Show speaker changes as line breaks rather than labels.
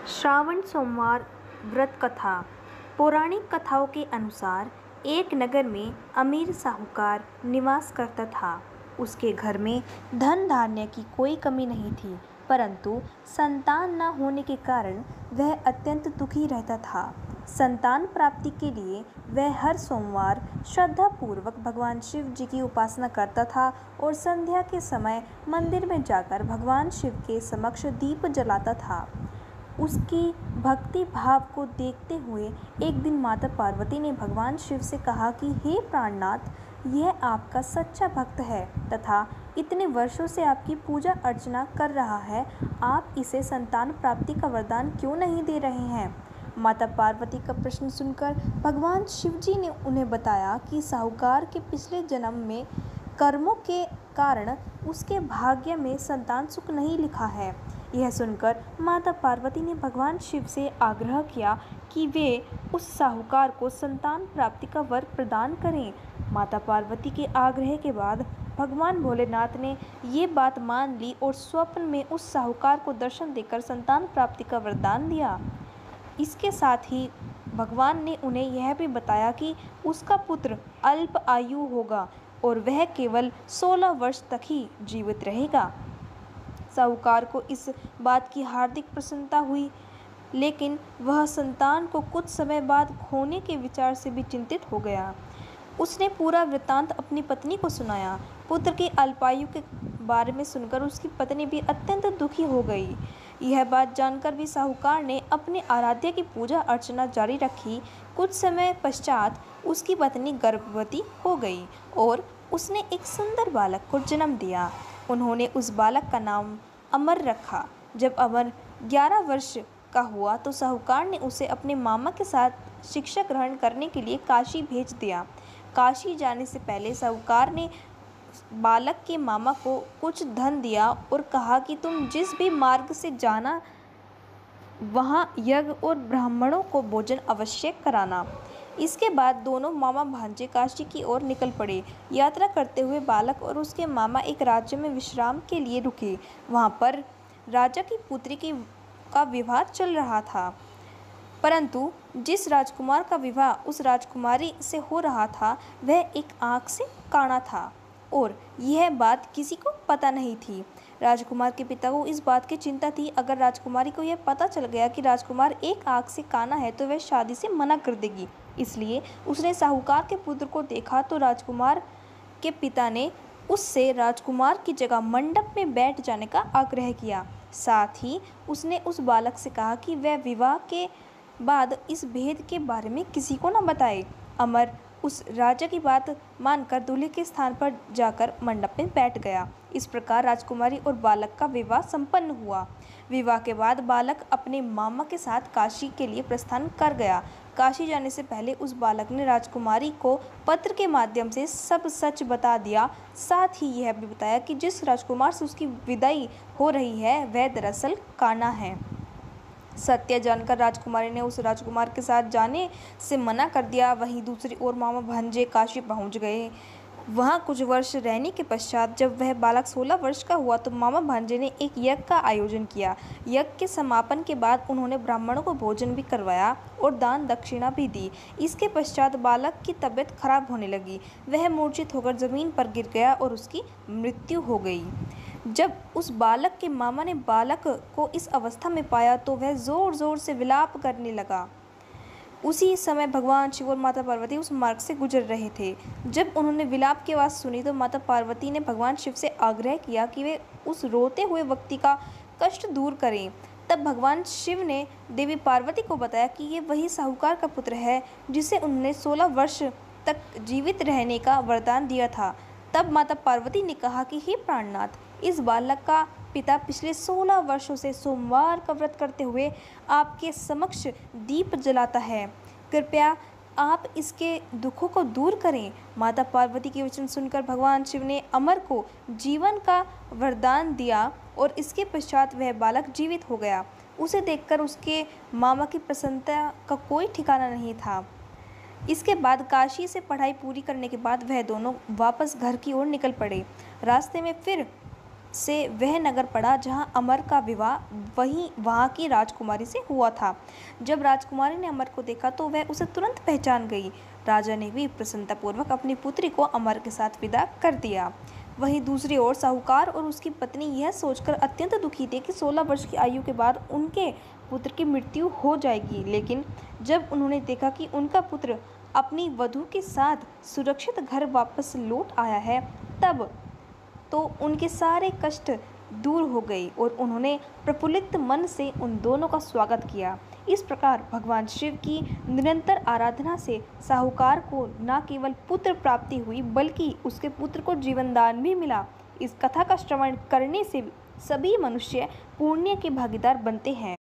श्रावण सोमवार व्रत कथा। पौराणिक कथाओं के अनुसार एक नगर में अमीर साहूकार निवास करता था। उसके घर में धन धान्य की कोई कमी नहीं थी, परंतु संतान न होने के कारण वह अत्यंत दुखी रहता था। संतान प्राप्ति के लिए वह हर सोमवार श्रद्धापूर्वक भगवान शिव जी की उपासना करता था और संध्या के समय मंदिर में जाकर भगवान शिव के समक्ष दीप जलाता था। उसकी भक्ति भाव को देखते हुए एक दिन माता पार्वती ने भगवान शिव से कहा कि हे प्राणनाथ, यह आपका सच्चा भक्त है तथा इतने वर्षों से आपकी पूजा अर्चना कर रहा है, आप इसे संतान प्राप्ति का वरदान क्यों नहीं दे रहे हैं। माता पार्वती का प्रश्न सुनकर भगवान शिव जी ने उन्हें बताया कि साहूकार के पिछले जन्म में कर्मों के कारण उसके भाग्य में संतान सुख नहीं लिखा है। यह सुनकर माता पार्वती ने भगवान शिव से आग्रह किया कि वे उस साहूकार को संतान प्राप्ति का वर प्रदान करें। माता पार्वती के आग्रह के बाद भगवान भोलेनाथ ने ये बात मान ली और स्वप्न में उस साहूकार को दर्शन देकर संतान प्राप्ति का वरदान दिया। इसके साथ ही भगवान ने उन्हें यह भी बताया कि उसका पुत्र अल्प आयु होगा और वह केवल 16 वर्ष तक ही जीवित रहेगा। साहूकार को इस बात की हार्दिक प्रसन्नता हुई, लेकिन वह संतान को कुछ समय बाद खोने के विचार से भी चिंतित हो गया। उसने पूरा वृत्तांत अपनी पत्नी को सुनाया। पुत्र की अल्पायु के बारे में सुनकर उसकी पत्नी भी अत्यंत दुखी हो गई। यह बात जानकर भी साहूकार ने अपने आराध्य की पूजा अर्चना जारी रखी। कुछ समय पश्चात उसकी पत्नी गर्भवती हो गई और उसने एक सुंदर बालक को जन्म दिया। उन्होंने उस बालक का नाम अमर रखा। जब अमर 11 वर्ष का हुआ तो साहूकार ने उसे अपने मामा के साथ शिक्षा ग्रहण करने के लिए काशी भेज दिया। काशी जाने से पहले साहूकार ने बालक के मामा को कुछ धन दिया और कहा कि तुम जिस भी मार्ग से जाना, वहाँ यज्ञ और ब्राह्मणों को भोजन अवश्य कराना। इसके बाद दोनों मामा भांजे काशी की ओर निकल पड़े। यात्रा करते हुए बालक और उसके मामा एक राज्य में विश्राम के लिए रुके। वहाँ पर राजा की पुत्री का विवाह चल रहा था, परंतु जिस राजकुमार का विवाह उस राजकुमारी से हो रहा था वह एक आँख से काना था और यह बात किसी को पता नहीं थी। राजकुमार के पिता को इस बात की चिंता थी, अगर राजकुमारी को यह पता चल गया कि राजकुमार एक आँख से काना है तो वह शादी से मना कर देगी। इसलिए उसने साहूकार के पुत्र को देखा तो राजकुमार के पिता ने उससे राजकुमार की जगह मंडप में बैठ जाने का आग्रह किया। साथ ही उसने उस बालक से कहा कि वह विवाह के बाद इस भेद के बारे में किसी को न बताए। अमर उस राजा की बात मानकर दूल्हे के स्थान पर जाकर मंडप में बैठ गया। इस प्रकार राजकुमारी और बालक का विवाह संपन्न हुआ। विवाह के बाद बालक अपने मामा के साथ काशी के लिए प्रस्थान कर गया। काशी जाने से पहले उस बालक ने राजकुमारी को पत्र के माध्यम से सब सच बता दिया। साथ ही यह भी बताया कि जिस राजकुमार से उसकी विदाई हो रही है वह दरअसल काना है। सत्य जानकर राजकुमारी ने उस राजकुमार के साथ जाने से मना कर दिया। वहीं दूसरी ओर मामा भांजे काशी पहुंच गए। वहां कुछ वर्ष रहने के पश्चात जब वह बालक 16 वर्ष का हुआ तो मामा भांजे ने एक यज्ञ का आयोजन किया। यज्ञ के समापन के बाद उन्होंने ब्राह्मणों को भोजन भी करवाया और दान दक्षिणा भी दी। इसके पश्चात बालक की तबीयत खराब होने लगी। वह मूर्छित होकर जमीन पर गिर गया और उसकी मृत्यु हो गई। जब उस बालक के मामा ने बालक को इस अवस्था में पाया तो वह जोर जोर से विलाप करने लगा। उसी समय भगवान शिव और माता पार्वती उस मार्ग से गुजर रहे थे। जब उन्होंने विलाप की आवाज़ सुनी तो माता पार्वती ने भगवान शिव से आग्रह किया कि वे उस रोते हुए व्यक्ति का कष्ट दूर करें। तब भगवान शिव ने देवी पार्वती को बताया कि ये वही साहूकार का पुत्र है जिसे उन्होंने 16 वर्ष तक जीवित रहने का वरदान दिया था। तब माता पार्वती ने कहा कि हे प्राणनाथ, इस बालक का पिता पिछले 16 वर्षों से सोमवार का व्रत करते हुए आपके समक्ष दीप जलाता है। कृपया आप इसके दुखों को दूर करें। माता पार्वती के वचन सुनकर भगवान शिव ने अमर को जीवन का वरदान दिया और इसके पश्चात वह बालक जीवित हो गया। उसे देखकर उसके मामा की प्रसन्नता का कोई ठिकाना नहीं था। इसके बाद काशी से पढ़ाई पूरी करने के बाद वह दोनों वापस घर की ओर निकल पड़े। रास्ते में फिर से वह नगर पड़ा जहां अमर का विवाह वहां की राजकुमारी से हुआ था। जब राजकुमारी ने अमर को देखा तो वह उसे तुरंत पहचान गई। राजा ने भी प्रसन्नतापूर्वक अपनी पुत्री को अमर के साथ विदा कर दिया। वहीं दूसरी ओर साहूकार और उसकी पत्नी यह सोचकर अत्यंत दुखी थे कि 16 वर्ष की आयु के बाद उनके पुत्र की मृत्यु हो जाएगी। लेकिन जब उन्होंने देखा कि उनका पुत्र अपनी वधू के साथ सुरक्षित घर वापस लौट आया है, तब तो उनके सारे कष्ट दूर हो गए और उन्होंने प्रफुल्लित मन से उन दोनों का स्वागत किया। इस प्रकार भगवान शिव की निरंतर आराधना से साहूकार को न केवल पुत्र प्राप्ति हुई बल्कि उसके पुत्र को जीवनदान भी मिला। इस कथा का श्रवण करने से सभी मनुष्य पुण्य के भागीदार बनते हैं।